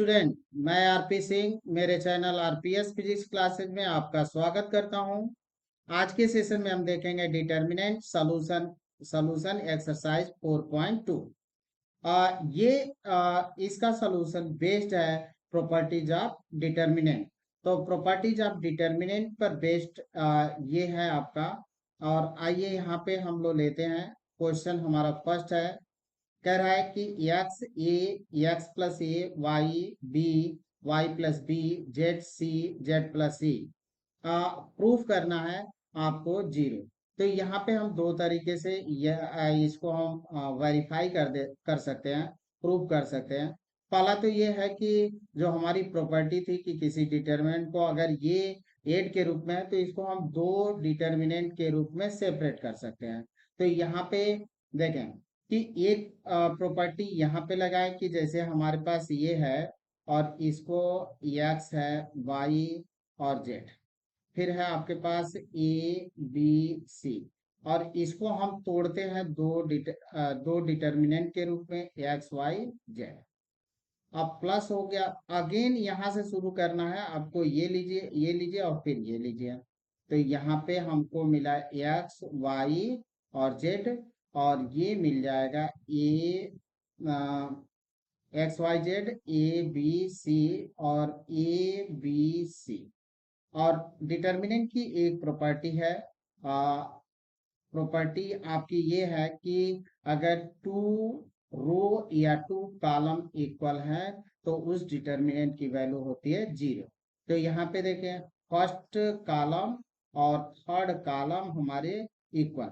Student, मैं RP Singh मेरे channel RPS physics classes में आपका स्वागत करता हूं। आज के सेशन में हम देखेंगे डिटर्मिनेंट सॉल्यूशन सॉल्यूशन एक्सरसाइज 4.2। ये इसका सॉल्यूशन बेस्ड है प्रॉपर्टीज ऑफ डिटर्मिनेंट। तो प्रॉपर्टीज ऑफ डिटर्मिनेंट पर बेस्ड ये है आपका। और आइए यहाँ पे हम लोग लेते हैं। क्वेश्चन हमारा फर्स्ट है, कह रहा है कि x plus a y b y plus b z c z plus c proof करना है आपको जीरो। तो यहाँ पे हम दो तरीके से इसको हम वेरीफाई कर सकते हैं, प्रूफ कर सकते हैं। पहला तो ये है कि जो हमारी प्रॉपर्टी थी कि किसी डिटर्मिनेंट को अगर ये एड के रूप में है तो इसको हम दो डिटर्मिनेंट के रूप में सेपरेट कर सकते हैं। तो यहाँ पे देखें कि एक प्रॉपर्टी यहाँ पे लगाए कि जैसे हमारे पास ये है और इसको एक्स है, वाई और जेड, फिर है आपके पास ए बी सी, और इसको हम तोड़ते हैं दो डिटर्मिनेंट के रूप में एक्स वाई जेड। अब प्लस हो गया, अगेन यहाँ से शुरू करना है आपको, ये लीजिए और फिर ये लीजिए। तो यहाँ पे हमको मिला एक्स वाई और जेड, और ये मिल जाएगा a x Y z a B c और ए बी सी। और डिटर्मिनेंट की एक प्रॉपर्टी है, प्रॉपर्टी आपकी ये है कि अगर टू रो या टू कॉलम इक्वल है तो उस डिटर्मिनेंट की वैल्यू होती है जीरो। तो यहाँ पे देखें, फर्स्ट कॉलम और थर्ड कॉलम हमारे इक्वल,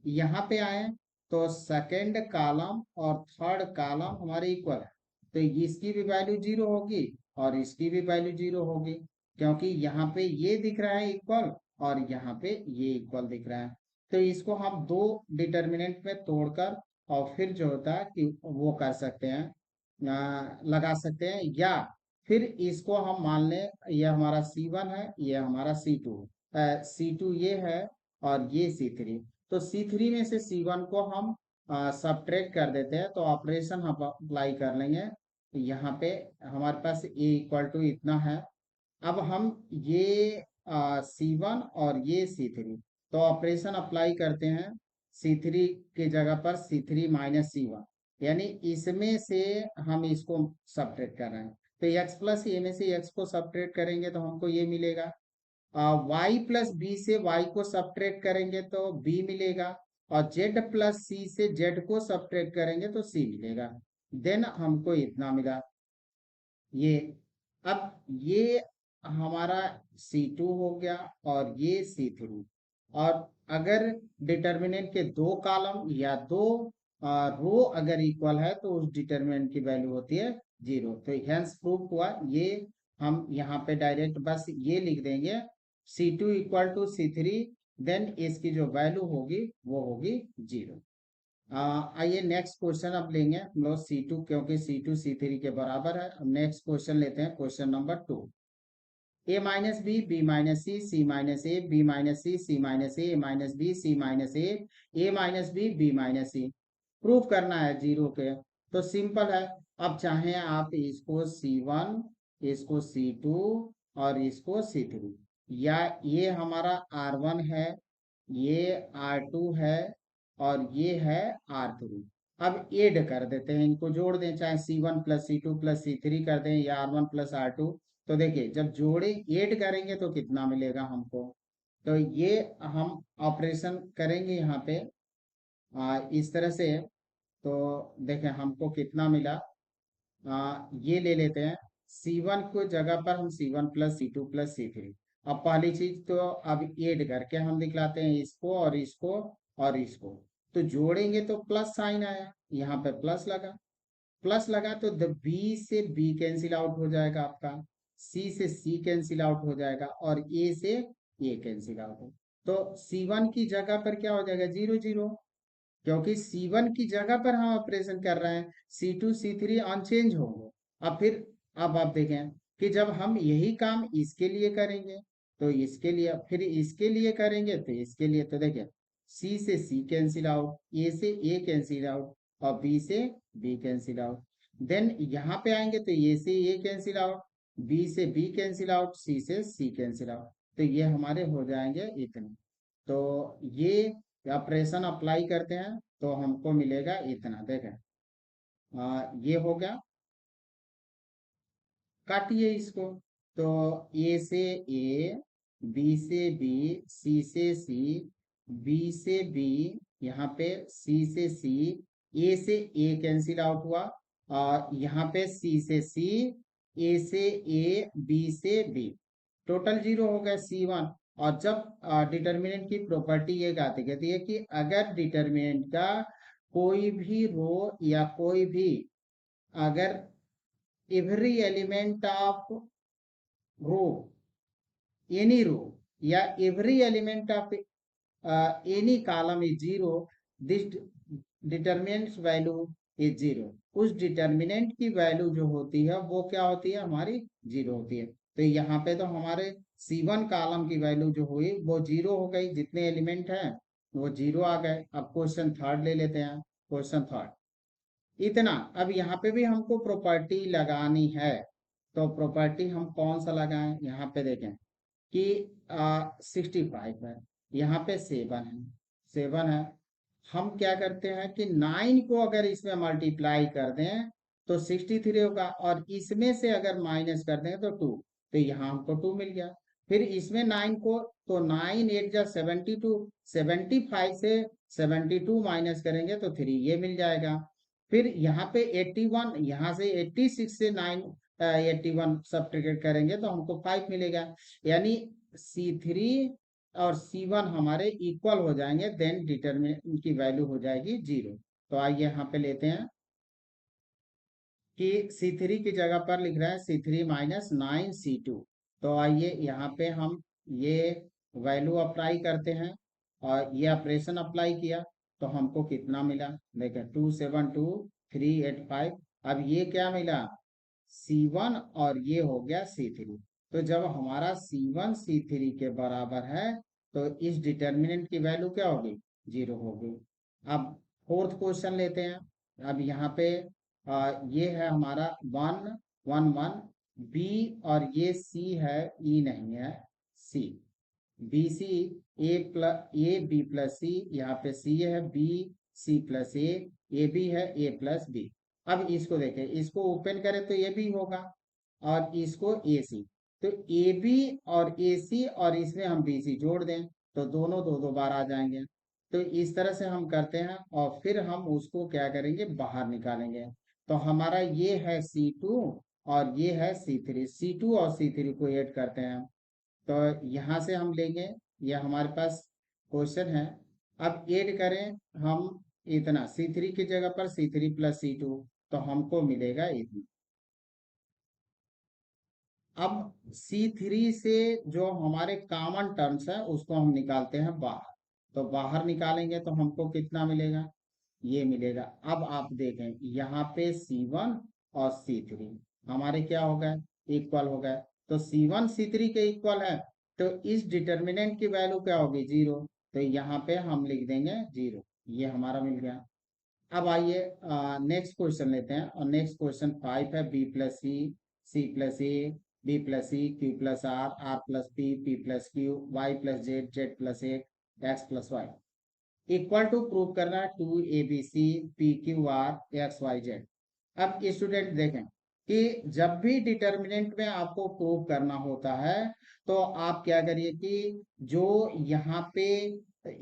यहाँ पे आए तो सेकंड कॉलम और थर्ड कॉलम हमारे इक्वल है। तो इसकी भी वैल्यू जीरो होगी और इसकी भी वैल्यू जीरो होगी, क्योंकि यहाँ पे ये दिख रहा है इक्वल और यहाँ पे ये इक्वल दिख रहा है। तो इसको हम दो डिटर्मिनेंट में तोड़कर और फिर जो होता है कि वो कर सकते हैं, लगा सकते हैं, या फिर इसको हम मान लें ये हमारा C1 है, ये हमारा C2 है। C2 ये है और ये C3। तो C3 में से C1 को हम सब्ट्रैक्ट कर देते हैं, तो ऑपरेशन हम अप्लाई कर लेंगे। यहाँ पे हमारे पास A इक्वल टू इतना है। अब हम ये C1 और ये C3, तो ऑपरेशन अप्लाई करते हैं। C3 के जगह पर C3 माइनस C1, यानी इसमें से हम इसको सब्ट्रैक्ट कर रहे हैं। तो x प्लस ए में से x को सब्ट्रैक्ट करेंगे तो हमको ये मिलेगा। y प्लस बी से y को सब्ट्रैक्ट करेंगे तो b मिलेगा, और z प्लस सी से z को सब्ट्रैक्ट करेंगे तो c मिलेगा। देन हमको इतना मिला ये। अब ये हमारा C2 हो गया और ये C3। और अगर डिटर्मिनेंट के दो कॉलम या दो रो अगर इक्वल है तो उस डिटर्मिनेंट की वैल्यू होती है जीरो। तो हेंस प्रूफ हुआ ये। हम यहाँ पे डायरेक्ट बस ये लिख देंगे C2 equal to C3, then इसकी जो वैल्यू होगी वो होगी जीरो। आइए नेक्स्ट क्वेश्चन अब लेंगे हम लोग C2, क्योंकि C2 C3 के बराबर है। अब नेक्स्ट क्वेश्चन लेते हैं, question number 2। a minus B B minus C C minus A B minus C C minus A minus B C minus A minus B B minus C proof करना है zero के। तो simple है। अब चाहे आप इसको C1, इसको C2 और इसको C3, या ये हमारा R1 है, ये R2 है और ये है R3। अब ऐड कर देते हैं, इनको जोड़ दें, चाहे C1 plus C2 plus C3 कर दें या R1 प्लस R2। तो देखिए जब जोड़े ऐड करेंगे तो कितना मिलेगा हमको। तो ये हम ऑपरेशन करेंगे यहाँ पे इस तरह से। तो देखें हमको कितना मिला। ये ले लेते हैं, C1 को जगह पर हम C1 plus C2 plus C3। अब पहली चीज तो अब ऐड करके हम दिखलाते हैं इसको और इसको और इसको। तो जोड़ेंगे तो प्लस साइन आया, यहाँ पे प्लस लगा तो द बी से बी कैंसिल आउट हो जाएगा आपका, सी से सी कैंसिल आउट हो जाएगा और ए से ए कैंसिल आउट हो। तो C1 की जगह पर क्या हो जाएगा, जीरो जीरो, क्योंकि C1 की जगह पर हम ऑपरेशन कर रहे हैं। C2 C3 अनचेंज होंगे। अब फिर अब आप देखें कि जब हम यही काम इसके लिए करेंगे तो इसके लिए, फिर इसके लिए करेंगे तो इसके लिए, तो देखिए C से C कैंसिल आउट, A से A कैंसिल आउट और B से B कैंसिल आउट। देन यहाँ पे आएंगे तो ये से ये कैंसिल आउट, बी से बी कैंसिल आउट, सी से सी कैंसिल आउट, तो ये हमारे हो जाएंगे इतने। तो ये ऑपरेशन अप्लाई करते हैं तो हमको मिलेगा इतना। देखें ये हो गया, काटिए इसको। तो ए से ए, बी से बी, सी से सी, बी से बी, यहाँ पे सी से सी, ए से ए कैंसिल आउट हुआ, और यहाँ पे सी से सी, ए से ए, बी से बी, टोटल 0 हो गया C1। और जब डिटर्मिनेंट की प्रॉपर्टी ये कहती है कि अगर डिटर्मिनेंट का कोई भी रो या कोई भी, अगर every element of row, any row या every element of any column is zero, this determinants value is zero। उस डिटर्मिनेंट की वैल्यू जो होती है वो क्या होती है, हमारी 0 होती है। तो यहाँ पे तो हमारे C1 कॉलम की वैल्यू जो हुई वो 0 हो गई, जितने एलिमेंट हैं वो 0 आ गए। अब क्वेश्चन थर्ड ले लेते हैं। क्वेश्चन थर्ड इतना। अब यहाँ पे भी हमको प्रॉपर्टी लगानी है, तो प्रॉपर्टी हम कौन सा लगाएं, यहाँ पे देखें कि 65 है, यहाँ पे 7 है, 7 है। हम क्या करते हैं कि 9 को अगर इसमें मल्टीप्लाई कर दें तो 63 होगा, और इसमें से अगर माइनस कर दें तो 2, तो यहाँ हमको 2 मिल गया। फिर इसमें 9 को, तो 9 8 जा 72, 75 से 72 माइनस करेंगे तो 3, ये मिल जाएगा। फिर यहाँ पे 81, यहाँ से 86 से 9 81 सब्ट्रैक्ट करेंगे तो हमको 5 मिलेगा। यानी C3 और C1 हमारे इक्वल हो जाएंगे, देन डिटरमिनेंट की वैल्यू हो जाएगी 0। तो आइए यहाँ पे लेते हैं कि C3 की जगह पर लिख रहा है C3 माइनस 9C2। तो आइए यहाँ पे हम ये वैल्यू अप्लाई करते हैं, और ये ऑपरेशन अप्लाई किया तो हमको कितना मिला, देखें 272,385। अब ये क्या मिला, C1, और ये हो गया C3। तो जब हमारा C1 C3 के बराबर है तो इस डिटर्मिनेंट की वैल्यू क्या होगी, 0 होगी। अब फोर्थ क्वेश्चन लेते हैं। अब यहाँ पे ये है हमारा 1 1 1 बी, और ये सी है, ई नहीं है, c, b C, A B plus c, यहाँ पे सी है, बी सी प्लस ए बी है, ए प्लस बी। अब इसको देखें, इसको ओपन करें तो ये भी होगा, और इसको ए सी, तो ए बी और ए सी, और इसमें हम बी सी जोड़ दें तो दोनों दो दो बार आ जाएंगे। तो इस तरह से हम करते हैं, और फिर हम उसको क्या करेंगे, बाहर निकालेंगे। तो हमारा ये है C2 और ये है C3, C2 और C3 को ऐड करते हैं। तो यहाँ से हम लेंगे, ये हमारे पास क्वेश्चन है। अब ऐड करें हम इतना, C3 की जगह पर C3 प्लस C2, तो हमको मिलेगा इतना। अब C3 से जो हमारे कॉमन टर्म्स है उसको हम निकालते हैं बाहर। तो बाहर निकालेंगे तो हमको कितना मिलेगा, ये मिलेगा। अब आप देखें यहाँ पे C1 और C3 हमारे क्या हो गए, इक्वल हो गए। तो C1 C3 के इक्वल है, तो इस डिटर्मिनेंट की वैल्यू क्या होगी, 0। तो यहाँ पे हम लिख देंगे 0, ये हमारा मिल गया। अब आइए नेक्स्ट क्वेश्चन लेते हैं, और नेक्स्ट क्वेश्चन 5 है, B plus C, C plus A, B plus C, Q plus R plus P, P plus Q, Y plus Z, Z plus A, X plus Y, equal to prove करना है 2ABC PQR XYZ। अब student देखें कि जब भी determinant में आपको prove करना होता है तो आप क्या करिए कि जो यहाँ पे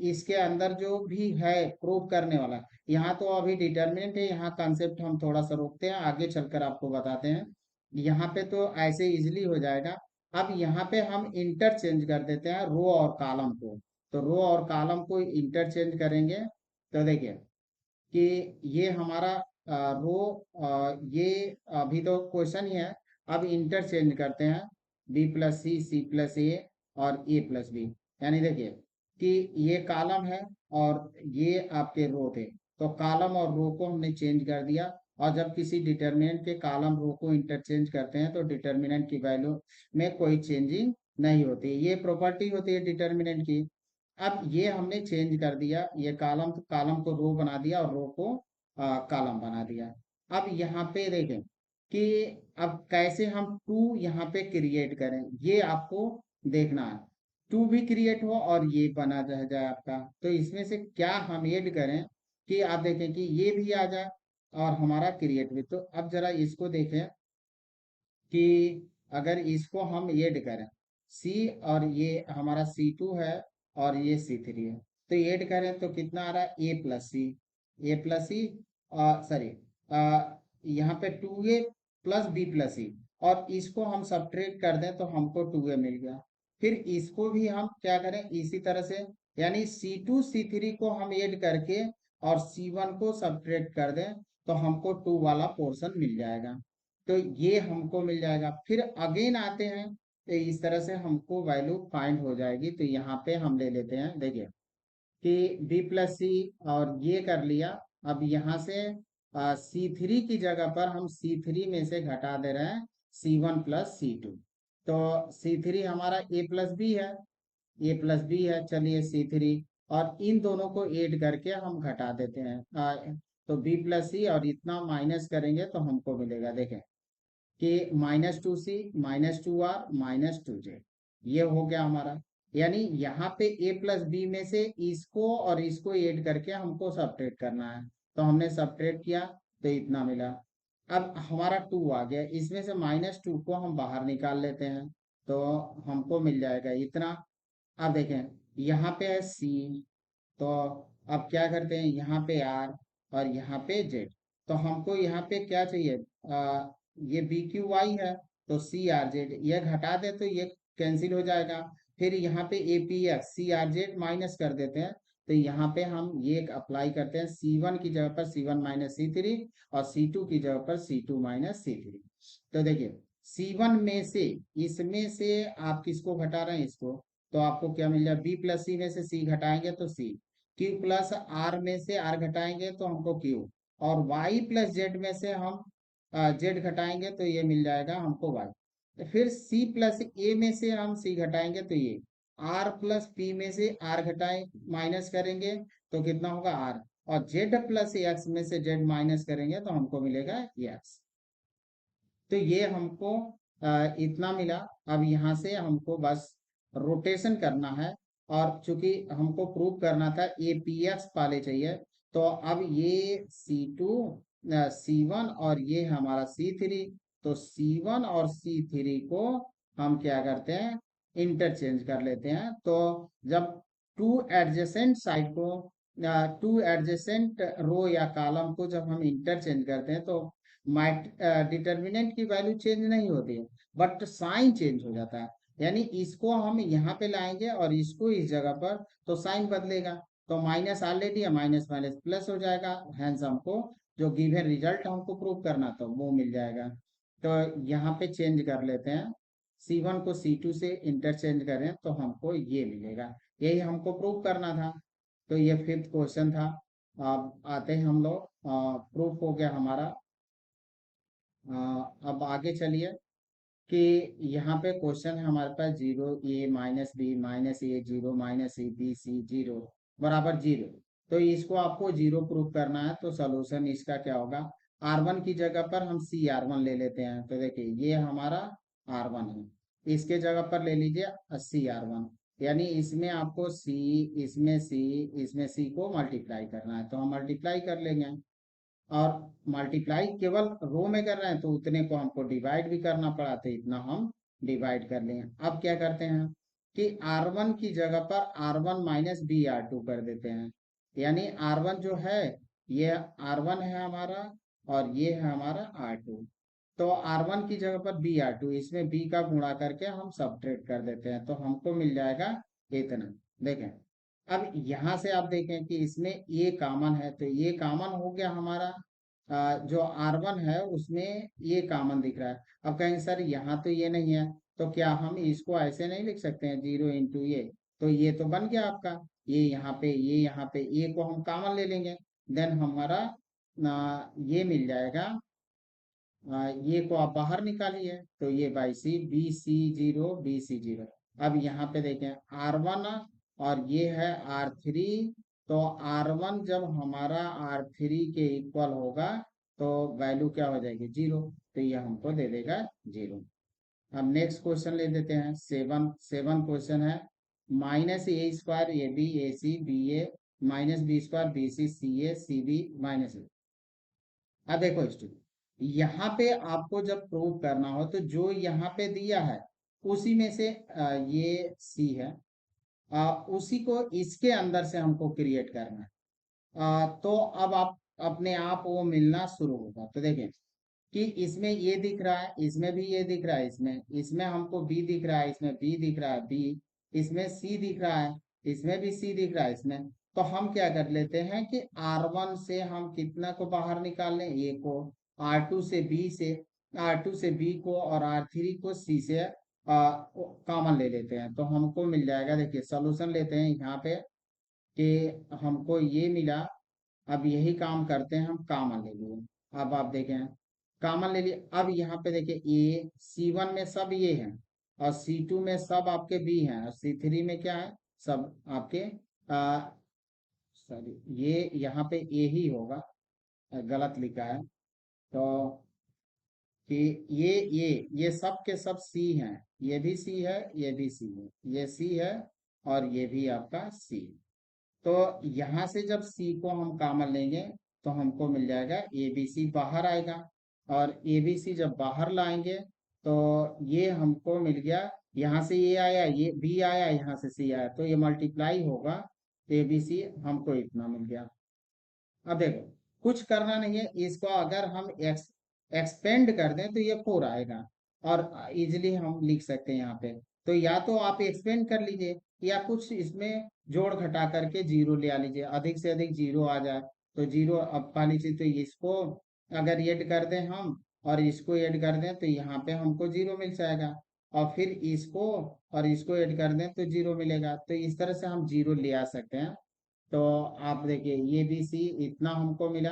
इसके अंदर जो भी है प्रूव करने वाला, यहाँ तो अभी डिटर्मिनेंट है, यहाँ कंसेप्ट हम थोड़ा सा रोकते हैं, आगे चलकर आपको बताते हैं। यहाँ पे तो ऐसे इजिली हो जाएगा। अब यहाँ पे हम इंटरचेंज कर देते हैं रो और कॉलम को। तो रो और कॉलम को इंटरचेंज करेंगे तो देखिए कि ये हमारा रो, ये अभी तो क्वेश्चन ही है। अब इंटरचेंज करते हैं B plus C, C plus ए, और ए प्लस बी। यानी देखिए कि ये कॉलम है और ये आपके रो थे, तो कॉलम और रो को हमने चेंज कर दिया। और जब किसी डिटर्मिनेंट के कॉलम रो को इंटरचेंज करते हैं तो डिटर्मिनेंट की वैल्यू में कोई चेंजिंग नहीं होती, ये प्रॉपर्टी होती है डिटर्मिनेंट की। अब ये हमने चेंज कर दिया, ये कॉलम को रो बना दिया और रो को कॉलम बना दिया। अब यहाँ पे देखें कि अब कैसे हम टू यहाँ पे क्रिएट करें, ये आपको देखना है। टू भी क्रिएट हो और ये बना रह जाए आपका, तो इसमें से क्या हम ऐड करें कि आप देखें कि ये भी आ जाए और हमारा क्रिएट भी। तो अब जरा इसको देखें कि अगर इसको हम ऐड करें, सी और ये हमारा C2 है और ये C3 है, तो ऐड करें तो कितना आ रहा है A+C सॉरी यहाँ पे 2A प्लस B+C, और इसको हम सब्ट्रैक्ट कर दें तो हमको 2A मिल गया। फिर इसको भी हम क्या करें इसी तरह से, यानी C2 C3 को हम ऐड करके और C1 को सब्ट्रैक्ट कर दें तो हमको 2 वाला पोर्शन मिल जाएगा। तो ये हमको मिल जाएगा। फिर अगेन आते हैं तो इस तरह से हमको वैल्यू फाइंड हो जाएगी। तो यहाँ पे हम ले लेते हैं, देखिए कि B+C और ये कर लिया। अब यहाँ से C3 की जगह पर हम C3 में से घटा दे रहे हैं C1 प्लस C2। तो C3 हमारा A+B है, चलिए C3, और इन दोनों को ऐड करके हम घटा देते हैं। तो B+C और इतना माइनस करेंगे तो हमको मिलेगा, देखें कि -2C -2R -2Z, ये हो गया हमारा। यानी यहाँ पे A+B में से इसको और इसको ऐड करके हमको सब्ट्रैक्ट करना है, तो हमने सब्ट्रैक्ट किया तो इतना मिला। अब हमारा 2 आ गया, इसमें से -2 को हम बाहर निकाल लेते हैं तो हमको मिल जाएगा इतना। अब देखें यहाँ पे है C, तो अब क्या करते हैं, यहाँ पे R और यहाँ पे Z। तो हमको यहाँ पे क्या चाहिए, ये BQY है, तो CRZ ये घटा दे तो ये कैंसिल हो जाएगा। फिर यहाँ पे APX CRZ माइनस कर देते हैं, तो यहाँ पे हम ये अप्लाई करते हैं, C1 की जगह पर C1 माइनस C3 और C2 की जगह पर C2 माइनस C3। तो देखिए C1 में से, इसमें से आप किसको घटा रहे हैं, इसको, तो आपको क्या मिल जाए, B+C में से C घटाएंगे तो C, Q प्लस R में से R घटाएंगे तो हमको Q, और Y+Z में से हम Z घटाएंगे तो ये मिल जाएगा हमको Y। तो फिर C+A में से हम C घटाएंगे तो ये R+P में से R घटाए माइनस करेंगे तो कितना होगा R, और Z+X में से Z माइनस करेंगे तो हमको मिलेगा X। तो ये हमको इतना मिला। अब यहाँ से हमको बस रोटेशन करना है, और चूंकि हमको प्रूव करना था APX पहले चाहिए, तो अब ये C2 C1 और ये हमारा C3, तो C1 और C3 को हम क्या करते हैं, इंटरचेंज कर लेते हैं। तो जब टू एडजेसेंट साइड को, टू एडजेसेंट रो या कॉलम को जब हम इंटरचेंज करते हैं तो डिटर्मिनेंट की वैल्यू चेंज नहीं होती है, बट साइन चेंज हो जाता है। यानी इसको हम यहाँ पे लाएंगे और इसको इस जगह पर, तो साइन बदलेगा, तो माइनस ऑलरेडी है, माइनस माइनस प्लस हो जाएगा, हैंस हमको जो गिवन रिजल्ट हमको प्रूव करना था वो मिल जाएगा। तो यहाँ पे चेंज कर लेते हैं, C1 को C2 से इंटरचेंज करें तो हमको ये मिलेगा, यही हमको प्रूव करना था। तो ये 5th क्वेश्चन था। अब आते हैं हम लोग, प्रूफ हो गया हमारा। अब आगे चलिए कि यहाँ पे क्वेश्चन है हमारे पास 0 A-B -B -A 0 -A B बराबर 0। तो इसको आपको 0 प्रूव करना है, तो सोल्यूशन इसका क्या होगा, R1 की जगह पर हम CR1 ले लेते हैं। तो देखिए ये हमारा R1 है, इसके जगह पर ले लीजिए CR1, यानी इसमें आपको C, इसमें C, इसमें C को मल्टीप्लाई करना है, तो हम मल्टीप्लाई कर लेंगे। और मल्टीप्लाई केवल रो में कर रहे हैं तो उतने को हमको डिवाइड भी करना पड़ा, तो इतना हम डिवाइड कर लेंगे। अब क्या करते हैं कि R1 की जगह पर R1 माइनस BR2 कर देते हैं, यानी R1 जो है ये R1 है हमारा, और ये है हमारा R2। तो R1 की जगह पर BR2, इसमें B का गुणा करके हम सब्ट्रैक्ट कर देते हैं, तो हमको मिल जाएगा इतना। देखें अब यहाँ से आप देखें कि इसमें ये कॉमन है, तो ये कॉमन हो गया हमारा, जो R1 है उसमें ये कॉमन दिख रहा है। अब कहेंगे सर यहाँ तो ये नहीं है, तो क्या हम इसको ऐसे नहीं लिख सकते हैं 0 इंटू ये, तो ये तो बन गया आपका, ये यहाँ पे, ये यहाँ पे, ये को हम कॉमन ले लेंगे, देन हमारा ये मिल जाएगा। ये को आप बाहर निकालिए तो ये बाई C, BC0 BC0। अब यहाँ पे देखें R1 और ये है R3, तो R1 जब हमारा R3 के इक्वल होगा तो तो वैल्यू क्या हो जाएगी 0, तो ये हमको दे देगा 0। अब नेक्स्ट क्वेश्चन ले लेते हैं, सेवन क्वेश्चन है। -a² ab ac ba -b² bc ca cb -a। अब देखो स्टूडेंट, यहाँ पे आपको जब प्रूव करना हो तो जो यहाँ पे दिया है उसी में से ये सी है, उसी को इसके अंदर से हमको क्रिएट करना है। तो अब आप अपने आप वो मिलना शुरू होगा। तो देखें कि इसमें ये दिख रहा है, इसमें भी ये दिख रहा है, इसमें इसमें हमको बी दिख रहा है, इसमें बी दिख रहा है, बी, इसमें सी दिख रहा है, इसमें भी सी दिख रहा है इसमें। तो हम क्या कर लेते हैं कि R1 से हम कितना को बाहर निकाल लें, ए को, R2 से बी से, R2 से बी को, और R3 को सी से कॉमन ले लेते हैं। तो हमको मिल जाएगा, देखिए सोल्यूशन लेते हैं यहाँ पे कि हमको ये मिला। अब यही काम करते हैं, हम कॉमन ले लिए। अब आप देखें कॉमन ले लिए। अब यहाँ पे देखिए ए C1 में सब ये हैं, और C2 में सब आपके बी हैं, और C3 में क्या है, सब आपके सॉरी ये यहाँ पे ए ही होगा, गलत लिखा है। तो कि ये सब के सब सी हैं, ये भी सी है, ये भी सी है, ये सी है, और ये भी आपका सी। तो यहाँ से जब सी को हम कॉमन लेंगे तो हमको मिल जाएगा ए बी सी बाहर आएगा, और ए बी सी जब बाहर लाएंगे तो ये हमको मिल गया। यहाँ से ये आया, ये बी आया, यहाँ से सी आया, तो ये मल्टीप्लाई होगा, ए बी सी हमको इतना मिल गया। अब देखो कुछ करना नहीं है, इसको अगर हम एक्सपेंड कर दें तो ये 4 आएगा, और इजिली हम लिख सकते हैं यहाँ पे। तो या तो आप एक्सपेंड कर लीजिए, या कुछ इसमें जोड़ घटा करके 0 ले आ लीजिए, अधिक से अधिक 0 आ जाए तो 0 अब पा लीजिए। तो इसको अगर ऐड कर दें हम, और इसको ऐड कर दें, तो यहाँ पे हमको 0 मिल जाएगा, और फिर इसको और इसको ऐड कर दें तो 0 मिलेगा। तो इस तरह से हम 0 ले आ सकते हैं। तो आप देखिए ये बी सी इतना हमको मिला।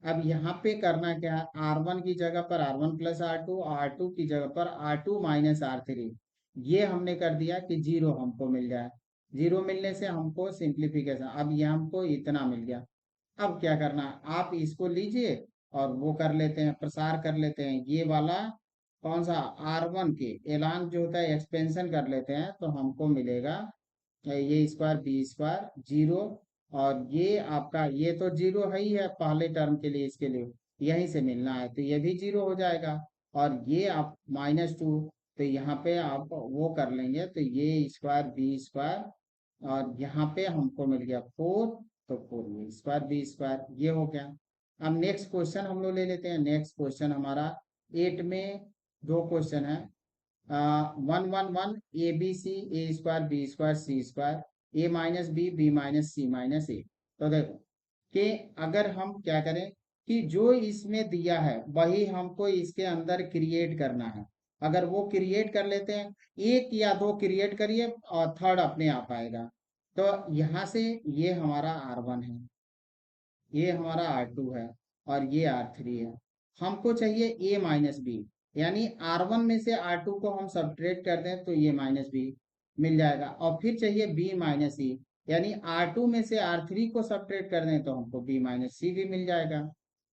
अब यहाँ पे करना क्या है, R1 की जगह पर R1 प्लस R2, R2 की जगह पर R2 माइनस R3, ये हमने कर दिया कि 0 हमको मिल जाए। 0 मिलने से हमको सिंप्लीफिकेशन, अब ये हमको इतना मिल गया। अब क्या करना है, आप इसको लीजिए और वो कर लेते हैं, प्रसार कर लेते हैं, ये वाला कौन सा R1 के एलान जो होता है एक्सपेंशन कर लेते हैं, तो हमको मिलेगा ये स्क्वायर B² 0, और ये आपका ये तो 0 है ही है पहले टर्म के लिए, इसके लिए यहीं से मिलना है, तो ये भी 0 हो जाएगा। और ये आप -2, तो यहाँ पे आप वो कर लेंगे, तो ये स्क्वायर B², और यहाँ पे हमको मिल गया 4, तो 4 ये स्क्वायर B², ये हो गया। अब नेक्स्ट क्वेश्चन हम लोग ले लेते हैं। नेक्स्ट क्वेश्चन हमारा 8 में 2 क्वेश्चन है। 1 1 1 A B C A² B² C² A minus B B minus c minus a. तो देखो कि अगर हम क्या करें कि जो इसमें दिया है वही हमको इसके अंदर क्रिएट करना है। अगर वो क्रिएट कर लेते हैं, एक या दो क्रिएट करिए और थर्ड अपने आप आएगा। तो यहाँ से ये हमारा R1 है, ये हमारा R2 है, और ये R3 है। हमको चाहिए A माइनस बी, यानी R1 में से R2 को हम सब्ट्रैक्ट कर दें तो ये -b मिल जाएगा, और फिर चाहिए B माइनस सी, यानी R2 में से R3 को सब्ट्रैक्ट कर दें तो हमको B माइनस सी भी मिल जाएगा।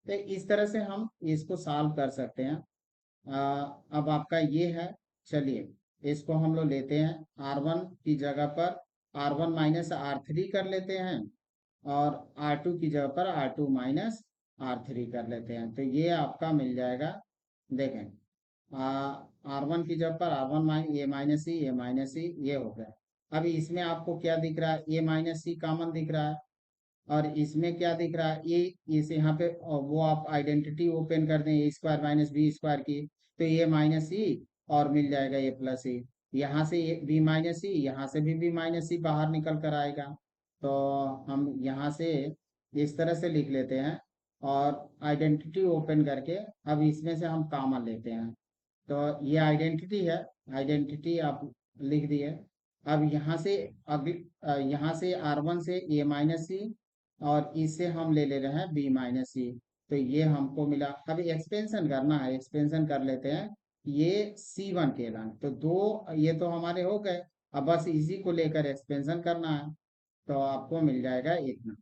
तो इस तरह से हम इसको सॉल्व कर सकते हैं। अब आपका ये है, चलिए इसको हम लोग लेते हैं, R1 की जगह पर R1 माइनस R3 कर लेते हैं, और R2 की जगह पर R2 माइनस R3 कर लेते हैं, तो ये आपका मिल जाएगा। देखें R1 की जगह पर R1 ए माइनस सी ए माइनस सी, ये हो गया। अब इसमें आपको क्या दिख रहा है, ए माइनस सी कॉमन दिख रहा है, और इसमें क्या दिख रहा है, ये इस यहाँ पे वो आप आइडेंटिटी ओपन कर दें A² माइनस B² की, तो ये माइनस सी, और मिल जाएगा ये प्लस सी। यहाँ से B माइनस सी, यहाँ से भी B माइनस सी बाहर निकल कर आएगा। तो हम यहाँ से इस तरह से लिख लेते हैं, और आइडेंटिटी ओपन करके अब इसमें से हम कॉमन लेते हैं। तो ये आइडेंटिटी है, आइडेंटिटी आप लिख दिए। अब यहाँ से यहाँ से R1 से A माइनस सी, और इससे हम ले ले रहे हैं B माइनस सी, तो ये हमको मिला। अब एक्सपेंशन करना है, एक्सपेंशन कर लेते हैं, ये C1 के लाइन, तो दो ये तो हमारे हो गए, अब बस इसी को लेकर एक्सपेंशन करना है। तो आपको मिल जाएगा इतना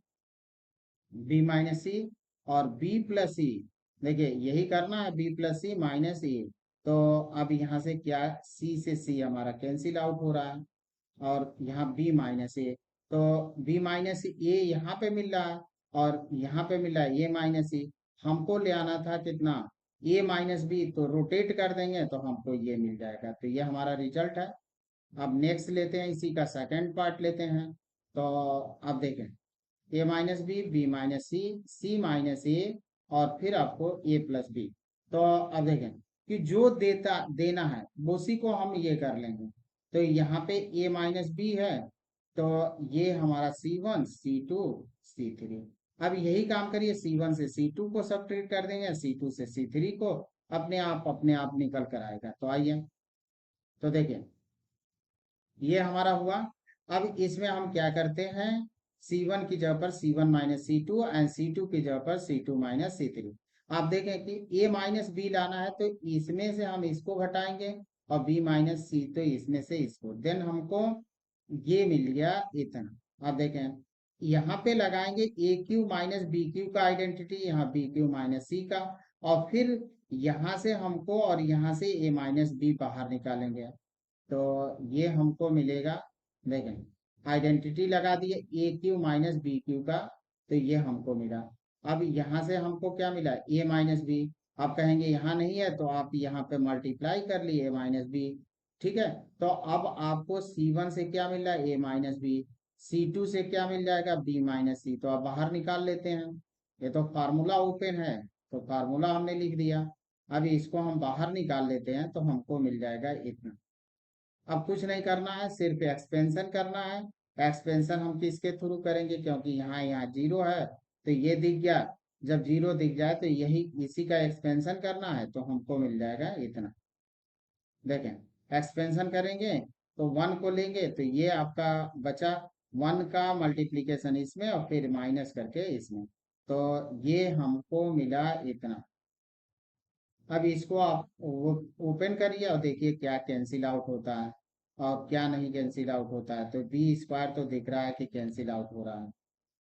B माइनस सी और B प्लस सी, देखिए यही करना है, B plus C minus a. तो अब यहाँ से क्या, सी से सी हमारा कैंसिल आउट हो रहा है, और यहाँ बी माइनस ए। तो बी माइनस ए यहाँ पे मिल रहा है, और यहाँ पे मिल रहा है ए माइनस ए। हमको ले आना था कितना, ए माइनस बी, तो रोटेट कर देंगे तो हमको ये मिल जाएगा। तो ये हमारा रिजल्ट है। अब नेक्स्ट लेते हैं, इसी का सेकंड पार्ट लेते हैं। तो अब देखें, ए minus B, B minus C, C minus ए, और फिर आपको ए प्लस बी। तो अब देखें कि जो देना है उसी को हम ये कर लेंगे। तो यहाँ पे ए माइनस बी है, तो ये हमारा C1 C2 C3। अब यही काम करिए, C1 से C2 को सब्ट्रैक्ट कर देंगे, C2 से C3 को, अपने आप निकल कर आएगा। तो आइए, तो देखिए ये हमारा हुआ। अब इसमें हम क्या करते हैं, C1 की जगह पर C1 minus C2 and C2 की जगह पर C2 माइनस C3। आप देखें कि A माइनस बी लाना है, तो इसमें से हम इसको घटाएंगे, और B माइनस सी, तो इसमें से इसको, देन हमको ये मिल गया इतना। आप देखें यहाँ पे लगाएंगे ए क्यू माइनस बी क्यू का आइडेंटिटी, यहाँ बी क्यू माइनस सी का, और फिर यहाँ से हमको, और यहाँ से ए माइनस बी बाहर निकालेंगे। तो ये हमको मिलेगा, देखें आइडेंटिटी लगा दिए ए क्यू माइनस बी क्यू का, तो ये हमको मिला। अब यहाँ से हमको क्या मिला, ए माइनस बी। आप कहेंगे यहाँ नहीं है, तो आप यहाँ पे मल्टीप्लाई कर लिए ए माइनस बी। ठीक है, तो अब आपको C1 से क्या मिल रहा है, ए माइनस बी। C2 से क्या मिल जाएगा, बी माइनस सी। तो आप बाहर निकाल लेते हैं, ये तो फार्मूला ओपन है, तो फार्मूला हमने लिख दिया। अब इसको हम बाहर निकाल लेते हैं, तो हमको मिल जाएगा इतना। अब कुछ नहीं करना है, सिर्फ एक्सपेंशन करना है। एक्सपेंशन हम किसके थ्रू करेंगे, क्योंकि यहाँ यहाँ जीरो है, तो ये दिख गया। जब जीरो दिख जाए तो यही इसी का एक्सपेंशन करना है, तो हमको मिल जाएगा इतना। देखें एक्सपेंशन करेंगे तो वन को लेंगे, तो ये आपका बचा, वन का मल्टीप्लीकेशन इसमें और फिर माइनस करके इसमें। तो ये हमको मिला इतना। अब इसको आप ओपन करिए और देखिए क्या कैंसिल आउट होता है और क्या नहीं कैंसिल आउट होता है। तो बी स्क्वायर तो दिख रहा है कि कैंसिल आउट हो रहा है।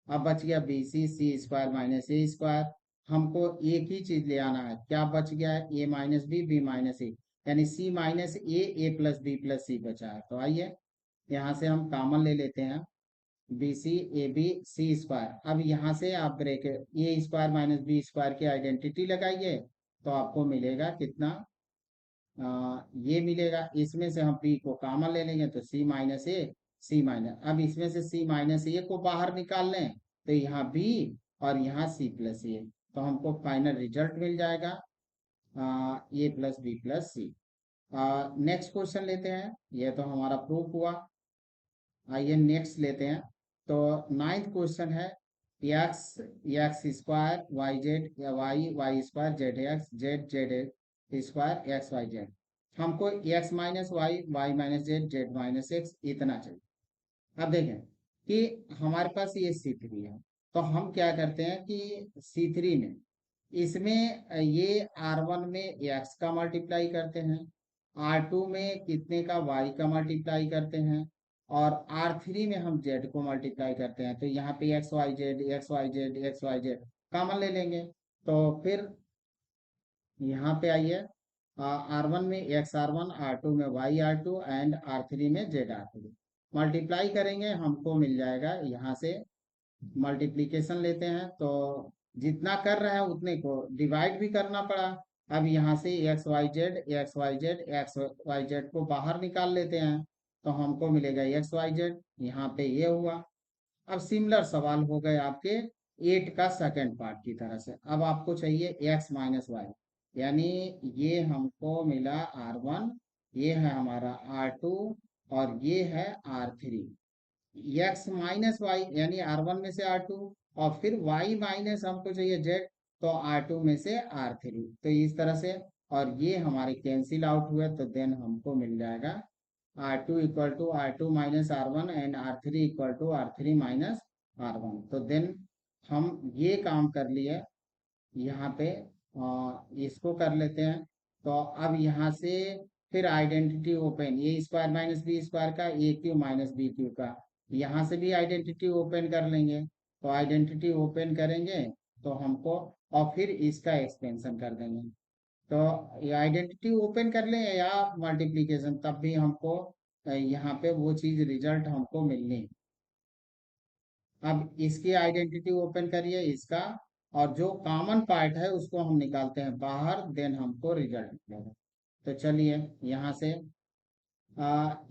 अब बच गया बी सी स्क्वायर माइनस ए स्क्वायर। हमको एक ही चीज ले आना है, क्या बच गया है, ए माइनस बी, बी माइनस ए, यानी सी माइनस ए प्लस बी प्लस सी बचा है। तो आइए यहाँ से हम कॉमन ले लेते हैं, B C A B C square. अब यहाँ से आप bracket A square minus B square की आइडेंटिटी लगाइए, तो आपको मिलेगा कितना, ये मिलेगा। इसमें से हम p को कॉमन ले लेंगे, तो c माइनस ए, सी माइनस, अब इसमें से c माइनस ए को बाहर निकाल लें, तो यहाँ b और यहाँ c प्लस ए। तो हमको फाइनल रिजल्ट मिल जाएगा ए प्लस बी प्लस सी। नेक्स्ट क्वेश्चन लेते हैं, ये तो हमारा प्रूफ हुआ। आइए नेक्स्ट लेते हैं। तो नाइन्थ क्वेश्चन है, x x square y z, या y square z x z z square x Y z. हमको x minus y, y minus z, z minus x इतना चाहिए। अब देखें कि हमारे पास ये C3 है, तो हम क्या करते हैं कि C3 में, इसमें ये R1 में x का मल्टीप्लाई करते हैं, R2 में कितने का y का मल्टीप्लाई करते हैं, और R3 में हम z को मल्टीप्लाई करते हैं। तो यहाँ पे X Y Z X Y Z X Y Z common ले लेंगे। तो फिर यहाँ पे आइए, R1 में x R1, R2 में y R2 एंड R3 में z R3 मल्टीप्लाई करेंगे, हमको मिल जाएगा। यहाँ से मल्टीप्लीकेशन लेते हैं, तो जितना कर रहे हैं उतने को डिवाइड भी करना पड़ा। अब यहाँ से एक्स वाई जेड को बाहर निकाल लेते हैं, तो हमको मिलेगा XYZ। यहाँ पे ये हुआ। अब सिमिलर सवाल हो गए आपके 8 का सेकंड पार्ट की तरह से। अब आपको चाहिए x माइनस वाई, यानी ये हमको मिला R1, ये है हमारा R2, और ये है R3। एक्स माइनस वाई यानी R1 में से R2, और फिर y माइनस हमको चाहिए z, तो R2 में से R3। तो इस तरह से, और ये हमारे कैंसिल आउट हुए, तो देन हमको मिल जाएगा R2 equal to R2 minus R1 and R3 equal to R3 minus R1। तो देन हम ये काम कर लिए यहाँ पे, इसको कर लेते हैं। तो अब यहाँ से फिर आइडेंटिटी ओपन, ए स्क्वायर माइनस बी स्क्वायर का, ए क्यू माइनस बी क्यू का, यहाँ से भी आइडेंटिटी ओपन कर लेंगे। तो आइडेंटिटी ओपन करेंगे, तो हमको, और फिर इसका एक्सपेंशन कर देंगे। तो ये आइडेंटिटी ओपन कर लें या मल्टीप्लीकेशन, तब भी हमको यहाँ पे वो चीज रिजल्ट हमको मिलनी। अब इसकी आइडेंटिटी ओपन करिए इसका, और जो कॉमन पार्ट है उसको हम निकालते हैं बाहर, देन हमको रिजल्ट मिलेगा। तो चलिए यहाँ से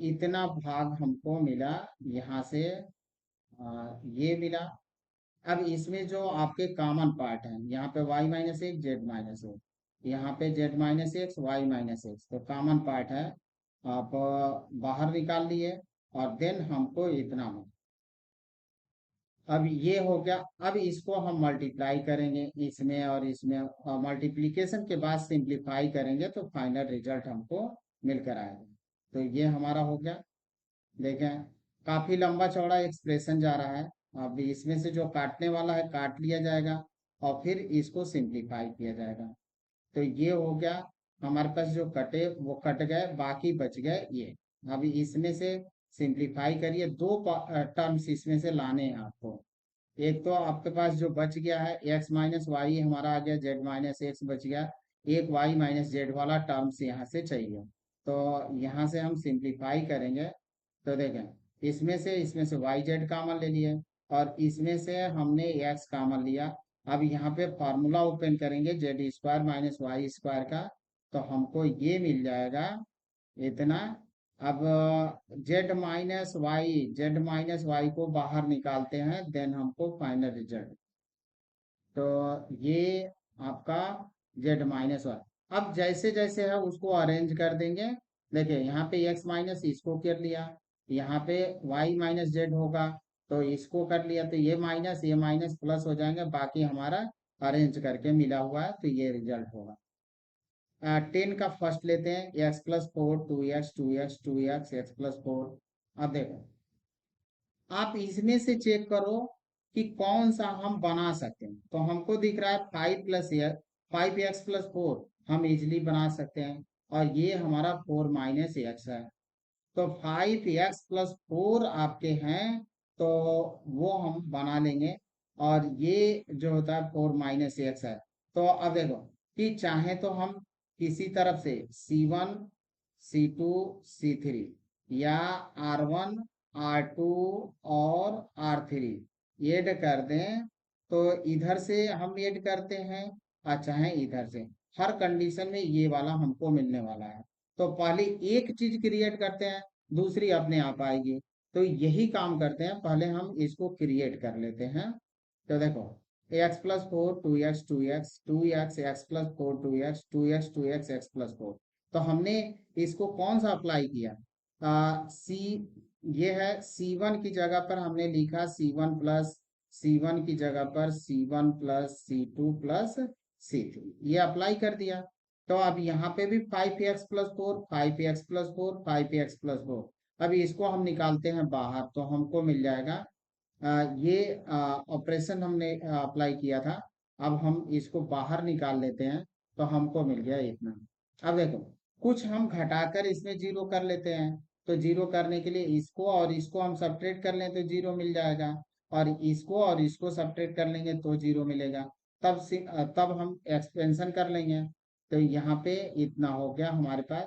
इतना भाग हमको मिला, यहाँ से ये मिला। अब इसमें जो आपके कॉमन पार्ट है, यहाँ पे y माइनस एक, जेड माइनस एक, यहाँ पे z minus X, Y minus X, तो कॉमन पार्ट है, आप बाहर निकाल लिए, और देन हमको इतना मिला। अब ये हो गया। अब इसको हम मल्टीप्लाई करेंगे इसमें और इसमें, मल्टीप्लिकेशन के बाद सिंप्लीफाई करेंगे तो फाइनल रिजल्ट हमको मिलकर आएगा। तो ये हमारा हो गया। देखें, काफी लंबा चौड़ा एक्सप्रेशन जा रहा है। अब इसमें से जो काटने वाला है काट लिया जाएगा, और फिर इसको सिंप्लीफाई किया जाएगा। तो ये हो गया। हमारे पास जो कटे वो कट गए, बाकी बच गए ये। अभी इसमें से सिंप्लीफाई करिए, दो टर्म्स इसमें से लाने हैं आपको। एक तो आपके पास जो बच गया है x माइनस वाई हमारा आ गया, z माइनस एक्स बच गया, एक y माइनस जेड वाला टर्म्स यहाँ से चाहिए। तो यहाँ से हम सिंप्लीफाई करेंगे, तो देखें इसमें से वाई जेड कॉमन ले लिए, और इसमें से हमने x कॉमन लिया। अब यहाँ पे फार्मूला ओपन करेंगे Z square minus Y square का, तो हमको ये मिल जाएगा इतना। अब जेड माइनस वाई को बाहर निकालते हैं, देन हमको फाइनल रिजल्ट। तो ये आपका जेड माइनस वाई। अब जैसे जैसे है उसको अरेंज कर देंगे। देखिए यहाँ पे एक्स माइनस इसको कर लिया, यहाँ पे वाई माइनस जेड होगा, तो इसको कर लिया, तो ये माइनस प्लस हो जाएंगे, बाकी हमारा अरेंज करके मिला हुआ है, तो ये रिजल्ट होगा। 10 का फर्स्ट लेते हैं, X plus four, two X, two X, two X, X plus four. अब देखो, आप इसमें से चेक करो कि कौन सा हम बना सकते हैं। तो हमको दिख रहा है 5x+4 हम इजिली बना सकते हैं, और ये हमारा 4 माइनस एक्स है। तो 5x+4 आपके हैं, तो वो हम बना लेंगे। और ये जो होता है 4 माइनस एक्स है। तो अब देखो कि चाहे तो हम किसी तरफ से C1 C2 C3 या R1 R2 और R3 ऐड कर दें, तो इधर से हम ऐड करते हैं, और चाहे इधर से, हर कंडीशन में ये वाला हमको मिलने वाला है। तो पहले एक चीज क्रिएट करते हैं, दूसरी अपने आप आएगी। तो यही काम करते हैं, पहले हम इसको क्रिएट कर लेते हैं। तो देखो, x+4 2x x+4 2x 2x x plus four. तो हमने इसको कौन सा अप्लाई किया, सी, ये है C1 की जगह पर हमने लिखा C1 प्लस, C1 की जगह पर C1 plus C2 plus C3, ये अप्लाई कर दिया। तो अब यहाँ पे भी 5x+4 5x+4 5x+4। अभी इसको हम निकालते हैं बाहर, तो हमको मिल जाएगा ये ऑपरेशन हमने अप्लाई किया था। अब हम इसको बाहर निकाल लेते हैं, तो हमको मिल गया इतना। अब देखो, कुछ हम घटाकर इसमें जीरो कर लेते हैं, तो जीरो करने के लिए इसको और इसको हम सब्ट्रैक्ट कर लें तो जीरो मिल जाएगा, और इसको सब्ट्रैक्ट कर लेंगे तो जीरो मिलेगा। तब हम एक्सपेंशन कर लेंगे। तो यहाँ पे इतना हो गया हमारे पास।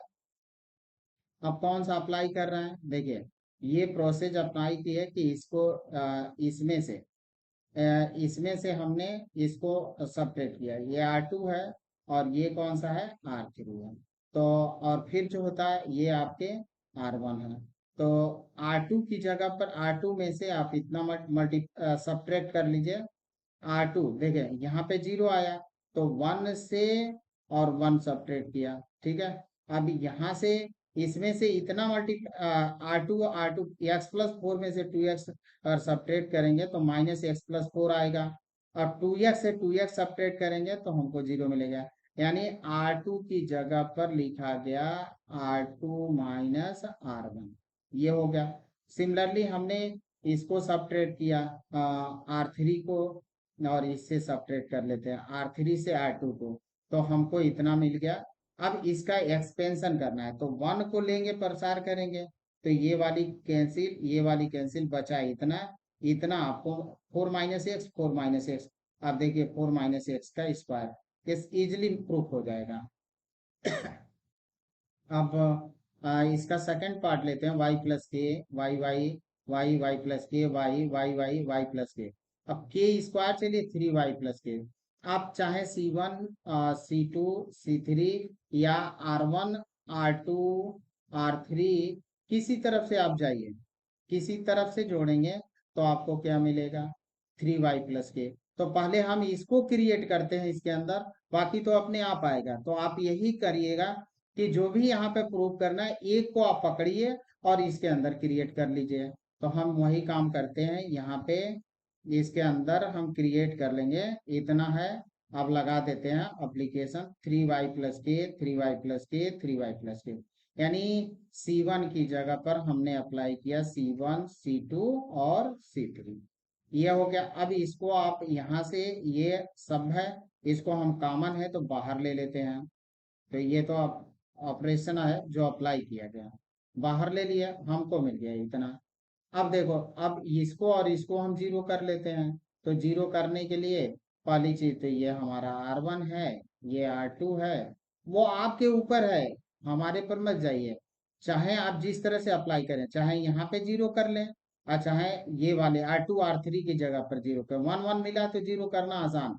अब कौन सा अप्लाई कर रहे हैं, देखिए ये प्रोसेस अप्लाई की है कि इसको इसमें से हमने इसको सब्ट्रैक्ट किया, ये R2 है, और ये कौन सा है, R3 है। तो और फिर जो होता है ये आपके R1 है। तो R2 की जगह पर, R2 में से आप इतना मल्टी सब्ट्रैक्ट कर लीजिए। R2 देखें यहाँ पे जीरो आया, तो 1 से और 1 सब्ट्रैक्ट किया, ठीक है। अब यहाँ से इसमें से इतना R2 x+4 में से 2x और सब्ट्रैक्ट करेंगे तो माइनस x+4 आएगा, और 2x से 2x सब्ट्रैक्ट करेंगे तो हमको जीरो मिलेगा। यानी R2 की जगह पर लिखा गया R2 माइनस R1, ये हो गया। सिमिलरली हमने इसको सब्ट्रैक्ट किया, R3 को, और इससे सब्ट्रैक्ट कर लेते हैं R3 से R2 को, तो हमको इतना मिल गया। अब इसका एक्सपेंशन करना है, तो 1 को लेंगे, प्रसार करेंगे, तो ये वाली कैंसिल, बचा इतना। इतना आपको 4 माइनस एक्स, 4 माइनस एक्स, अब देखिए 4 माइनस एक्स का स्क्वायर, इस इजिली प्रूफ हो जाएगा। अब इसका सेकंड पार्ट लेते हैं, y plus k y y y y plus k y y y y plus k. अब के स्क्वायर चलिए 3y प्लस के। आप चाहे C1 C2 C3 या R1 R2 R3 किसी तरफ से आप जाइए, किसी तरफ से जोड़ेंगे तो आपको क्या मिलेगा, 3y प्लस के। तो पहले हम इसको क्रिएट करते हैं इसके अंदर, बाकी तो अपने आप आएगा। तो आप यही करिएगा कि जो भी यहाँ पे प्रूव करना है एक को आप पकड़िए और इसके अंदर क्रिएट कर लीजिए। तो हम वही काम करते हैं यहाँ पे, इसके अंदर हम क्रिएट कर लेंगे, इतना है। अब लगा देते हैं एप्लीकेशन 3y प्लस के 3y प्लस के 3y प्लस के, यानी C1 की जगह पर हमने अप्लाई किया C1 C2 और C3। ये हो गया। अब इसको आप यहाँ से, ये सब है, इसको हम कॉमन है तो बाहर ले लेते हैं। तो ये तो ऑपरेशन है जो अप्लाई किया गया, बाहर ले लिया, हमको मिल गया इतना। अब देखो, अब इसको और इसको हम जीरो कर लेते हैं। तो जीरो करने के लिए पहली चीज तो ये हमारा R1 है, ये R2 है, वो आपके ऊपर है, हमारे पर मत जाइए। चाहे आप जिस तरह से अप्लाई करें, चाहे यहाँ पे जीरो कर लें और चाहे ये वाले R2 R3 की जगह पर जीरो करें। 1 1 मिला तो जीरो करना आसान,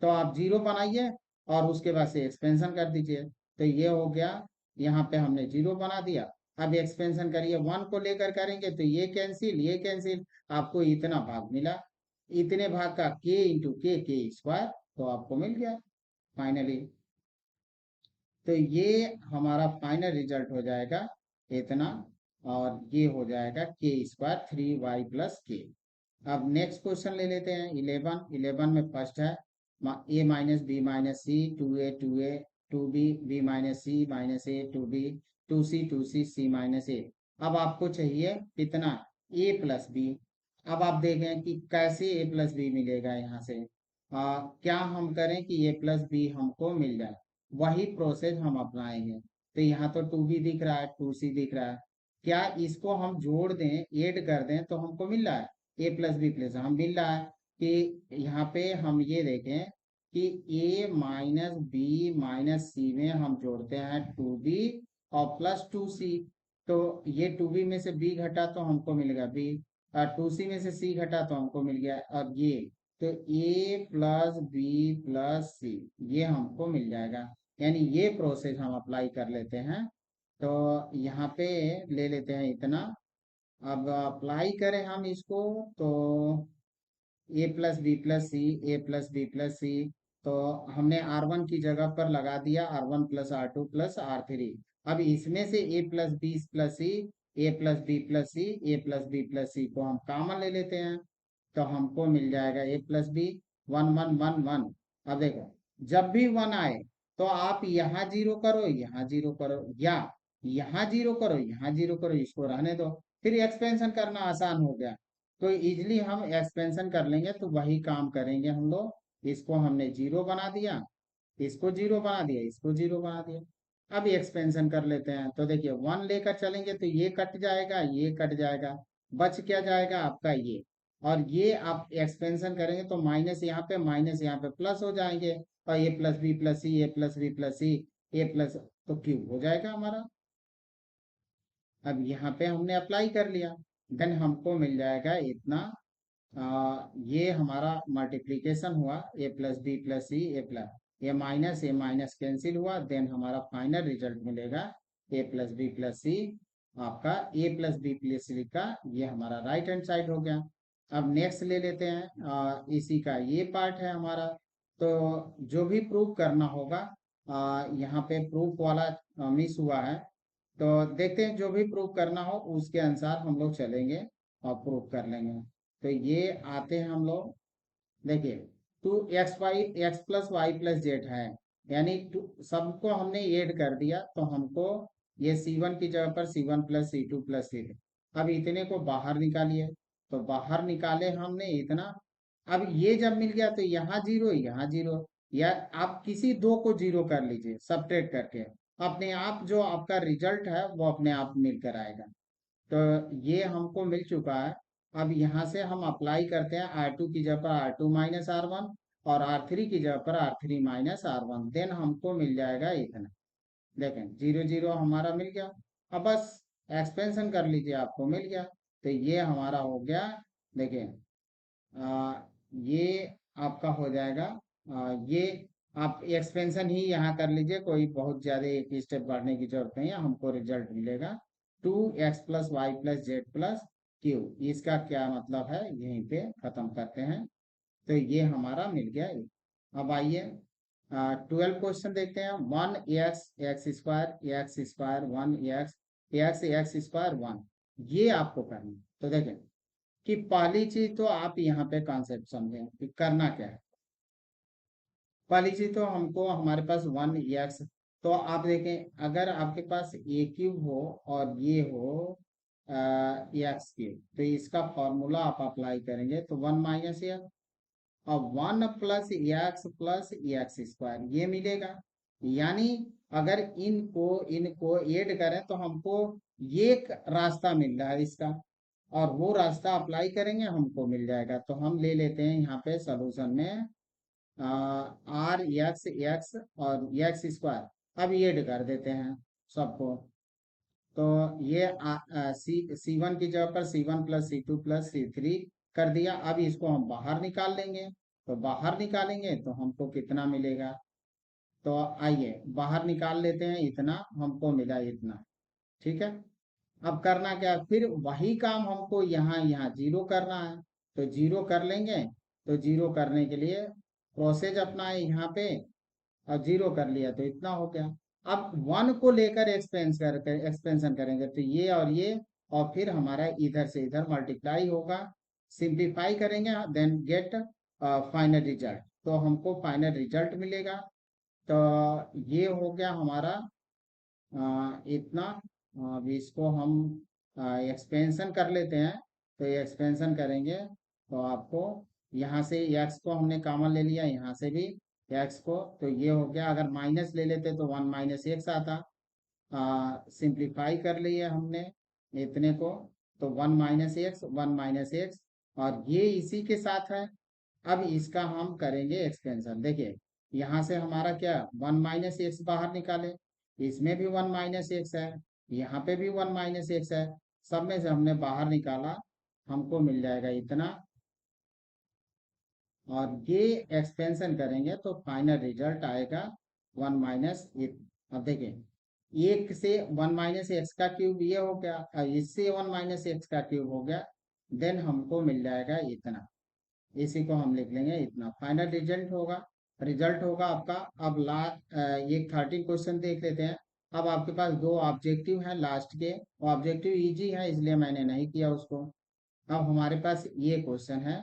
तो आप जीरो बनाइए और उसके बाद से एक्सपेंशन कर दीजिए। तो ये हो गया, यहाँ पे हमने जीरो बना दिया। अब एक्सपेंशन करिए, 1 को लेकर करेंगे तो ये कैंसिल, आपको इतना भाग मिला, इतने भाग का k इंटू के स्क्वायर, तो आपको मिल गया फाइनली। तो ये हमारा फाइनल रिजल्ट हो जाएगा इतना, और ये हो जाएगा के स्क्वायर 3y प्लस के। अब नेक्स्ट क्वेश्चन ले लेते हैं 11। 11 में फर्स्ट है ए माइनस बी माइनस सी 2a 2b b minus c minus ए 2b 2c c माइनस ए। अब आपको चाहिए कितना, a प्लस बी। अब आप देखें कि कैसे a प्लस बी मिलेगा यहाँ से। क्या हम करें कि a प्लस बी हमको मिल जाए, वही प्रोसेस हम अपनाएंगे। तो यहाँ तो 2b दिख रहा है 2c दिख रहा है, क्या इसको हम जोड़ दें, ऐड कर दें तो हमको मिल रहा है ए प्लस बी प्लस, हम मिल रहा है कि यहाँ पे हम ये देखें कि a माइनस बी माइनस सी में हम जोड़ते हैं 2b और प्लस 2c। तो ये 2b में से b घटा तो हमको मिलेगा b, और 2c में से c घटा तो हमको मिल गया, और ये तो a प्लस बी प्लस सी ये हमको मिल जाएगा। यानी ये प्रोसेस हम अप्लाई कर लेते हैं। तो यहाँ पे ले लेते हैं इतना। अब अप्लाई करें हम इसको, तो ए प्लस बी प्लस सी ए प्लस बी प्लस सी, तो हमने R1 की जगह पर लगा दिया R1 plus R2 plus R3। अब इसमें से ए प्लस बी प्लस सी ए प्लस बी प्लस सी ए प्लस बी प्लस सी को हम कॉमन ले लेते हैं, तो हमको मिल जाएगा ए प्लस बी 1 1 1 1। अब देखो, जब भी 1 आए तो आप यहाँ जीरो करो यहाँ जीरो करो, या यहाँ जीरो करो यहाँ जीरो करो, इसको रहने दो, फिर एक्सपेंशन करना आसान हो गया। तो इजिली हम एक्सपेंशन कर लेंगे, तो वही काम करेंगे हम लोग। इसको हमने जीरो बना दिया, इसको जीरो बना दिया, इसको जीरो बना दिया। अब एक्सपेंशन कर लेते हैं, तो देखिए 1 लेकर चलेंगे तो ये कट जाएगा ये कट जाएगा, बच क्या जाएगा आपका ये। और ये आप एक्सपेंशन करेंगे तो माइनस यहाँ पे माइनस यहाँ पे प्लस हो जाएंगे, और ए प्लस बी प्लस सी ए प्लस बी प्लस सी ए प्लस, तो क्यूब हो जाएगा हमारा। अब यहाँ पे हमने अप्लाई कर लिया, देन हमको मिल जाएगा इतना। ये हमारा मल्टीप्लीकेशन हुआ ए प्लस बी प्लस सी ए माइनस कैंसिल हुआ, देन हमारा फाइनल रिजल्ट मिलेगा ए प्लस बी प्लस सी। आपका ए प्लस बी प्लस सी का ये हमारा राइट हैंड साइड हो गया। अब नेक्स्ट ले लेते हैं, इसी का ये पार्ट है हमारा। तो जो भी प्रूव करना होगा, यहाँ पे प्रूफ वाला मिस हुआ है, तो देखते हैं जो भी प्रूफ करना हो उसके अनुसार हम लोग चलेंगे और प्रूफ कर लेंगे। तो ये आते हैं हम लोग, देखिए 2x X plus Y plus Z है, यानी सबको हमने ऐड कर दिया, तो हमको ये C1 की जगह पर C1 plus C2 plus C3। अब इतने को बाहर निकालिए, तो बाहर निकाले हमने इतना। अब ये जब मिल गया तो यहाँ जीरो यहाँ जीरो, या आप किसी दो को जीरो कर लीजिए सब्ट्रैक्ट करके, अपने आप जो आपका रिजल्ट है वो अपने आप मिलकर आएगा। तो ये हमको मिल चुका है। अब यहाँ से हम अप्लाई करते हैं R2 की जगह पर R2 माइनस R1 और R3 की जगह पर R3 माइनस R1, देन हमको मिल जाएगा इतना। देखें 0 0 हमारा मिल गया। अब बस एक्सपेंशन कर लीजिए, आपको मिल गया। तो ये हमारा हो गया। देखिए ये आपका हो जाएगा। ये आप एक्सपेंशन ही यहाँ कर लीजिए, कोई बहुत ज़्यादा एक स्टेप बढ़ने की जरूरत नहीं है। हमको रिजल्ट मिलेगा 2x plus Y plus Z plus Q. इसका क्या मतलब है यहीं पे ख़त्म करते हैं। तो ये हमारा मिल गया। अब आइए 12 क्वेश्चन देखते हैं। 1x x square 1x x square 1, ये आपको करना है। तो देखें कि पहली चीज तो आप यहाँ पे कॉन्सेप्ट समझें कि करना क्या है। पहली चीज तो हमको हमारे पास 1x, तो आप देखें अगर आपके पास ए क्यूब हो और ये हो एक्स क्यूब, तो इसका फॉर्मूला आप अप्लाई करेंगे तो 1 माइनस एक्स और 1 प्लस एक्स स्क्वायर ये मिलेगा। यानी अगर इनको ऐड करें तो हमको एक रास्ता मिल रहा है इसका, और वो रास्ता अप्लाई करेंगे हमको मिल जाएगा। तो हम ले लेते हैं यहाँ पे सोल्यूशन में आर एक्स और एक्स स्क्वायर, अब ऐड कर देते हैं सबको। तो ये C1 की जगह पर C1 plus C2 plus C3 कर दिया। अब इसको हम बाहर निकाल लेंगे, तो बाहर निकालेंगे तो हमको कितना मिलेगा। तो आइए बाहर निकाल लेते हैं, इतना हमको मिला इतना। ठीक है, अब करना क्या, फिर वही काम हमको यहाँ यहाँ जीरो करना है। तो जीरो कर लेंगे, तो जीरो करने के लिए प्रोसेस अपना है यहाँ पे, और जीरो कर लिया तो इतना हो गया। अब 1 को लेकर एक्सपेंशन करेंगे तो ये और फिर हमारा इधर से इधर मल्टीप्लाई होगा, सिंप्लीफाई करेंगे, देन गेट फाइनल रिजल्ट। तो हमको फाइनल रिजल्ट मिलेगा। तो ये हो गया हमारा इतना। अब इसको हम एक्सपेंशन कर लेते हैं। तो एक्सपेंशन करेंगे तो आपको यहाँ से x को हमने कॉमन ले लिया, यहाँ से भी x को, तो ये हो गया। अगर माइनस ले लेते तो 1 माइनस एक्स आता। सिंप्लीफाई कर लिया हमने इतने को, तो 1 माइनस एक्स और ये इसी के साथ है। अब इसका हम करेंगे एक्सपेंशन। देखिए यहाँ से हमारा क्या 1 माइनस एक्स बाहर निकाले, इसमें भी 1 माइनस एक्स है, यहाँ पे भी 1 माइनस एक्स है, सब में से हमने बाहर निकाला, हमको मिल जाएगा इतना। और ये एक्सपेंशन करेंगे तो फाइनल रिजल्ट आएगा 1 माइनस एक। अब देखें एक से 1 माइनस एक्स का क्यूब ये हो गया, और इससे 1 माइनस एक्स का क्यूब हो गया, देन हमको मिल जाएगा इतना। इसी को हम लिख लेंगे इतना, फाइनल रिजल्ट होगा आपका। अब एक 13 क्वेश्चन देख लेते हैं। अब आपके पास दो ऑब्जेक्टिव हैं लास्ट के, ऑब्जेक्टिव इजी है इसलिए मैंने नहीं किया उसको। अब हमारे पास ये क्वेश्चन है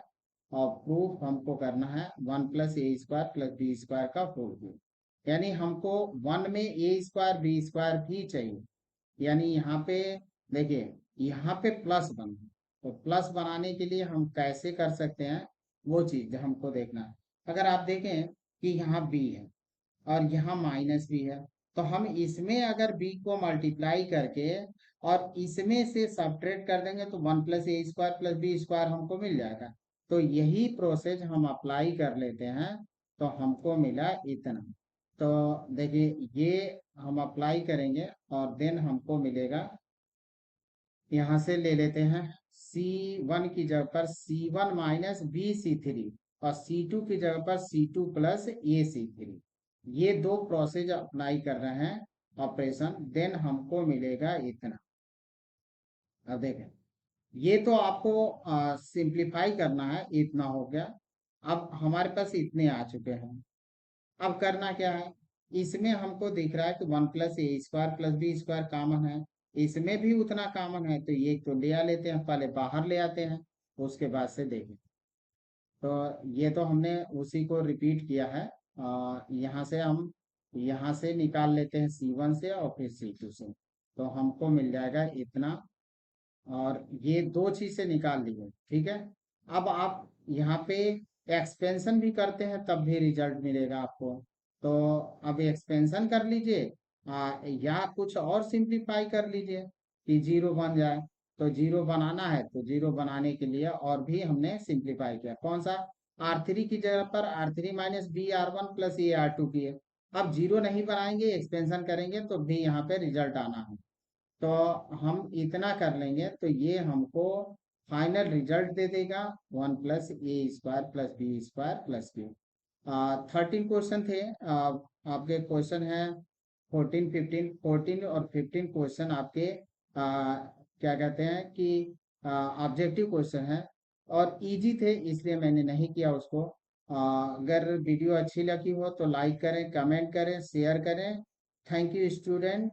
और प्रूफ हमको करना है 1 plus a square plus b square का होल क्यूब। यानी हमको 1 में ए स्क्वायर बी स्क्वायर भी चाहिए। यानी यहाँ पे देखिए यहाँ पे प्लस बना, तो प्लस बनाने के लिए हम कैसे कर सकते हैं वो चीज हमको देखना है। अगर आप देखें कि यहाँ बी है और यहाँ माइनस भी है, तो हम इसमें अगर बी को मल्टीप्लाई करके और इसमें से सब्ट्रैक्ट कर देंगे तो 1 plus a square plus b square हमको मिल जाएगा। तो यही प्रोसेस हम अप्लाई कर लेते हैं, तो हमको मिला इतना। तो देखिए ये हम अप्लाई करेंगे और देन हमको मिलेगा, यहाँ से ले लेते हैं C1 की जगह पर C1 माइनस B C3 और C2 की जगह पर C2 प्लस AC3। ये दो प्रोसेस अप्लाई कर रहे हैं ऑपरेशन, देन हमको मिलेगा इतना। अब देखें ये तो आपको सिंप्लीफाई करना है, इतना हो गया। अब हमारे पास इतने आ चुके हैं। अब करना क्या है, इसमें हमको दिख रहा है कि 1 plus a square plus b square common है, इसमें भी उतना कॉमन है, तो ये तो ले आ लेते हैं, पहले बाहर ले आते हैं, उसके बाद से देखें। तो ये तो हमने उसी को रिपीट किया है। यहाँ से हम यहाँ से निकाल लेते हैं C1 से और फिर C2 से, तो हमको मिल जाएगा इतना। और ये दो चीज से निकाल लिए, ठीक है। अब आप यहाँ पे एक्सपेंशन भी करते हैं तब भी रिजल्ट मिलेगा आपको। तो अब एक्सपेंशन कर लीजिए या कुछ और सिंप्लीफाई कर लीजिए कि जीरो बन जाए। तो जीरो बनाना है तो जीरो बनाने के लिए और भी हमने सिंप्लीफाई किया, कौन सा R3 की जगह पर R3 minus B R1 plus ए R2 की है। अब जीरो नहीं बनाएंगे, एक्सपेंशन करेंगे तो भी यहाँ पे रिजल्ट आना है। तो हम इतना कर लेंगे तो ये हमको फाइनल रिजल्ट दे देगा 1 + a² + b² + q। 13 क्वेश्चन थे। आपके क्वेश्चन है 14 15, 14 और 15 क्वेश्चन आपके क्या कहते हैं कि ऑब्जेक्टिव क्वेश्चन है और इजी थे, इसलिए मैंने नहीं किया उसको। अगर वीडियो अच्छी लगी हो तो लाइक करें, कमेंट करें, शेयर करें। Thank you student.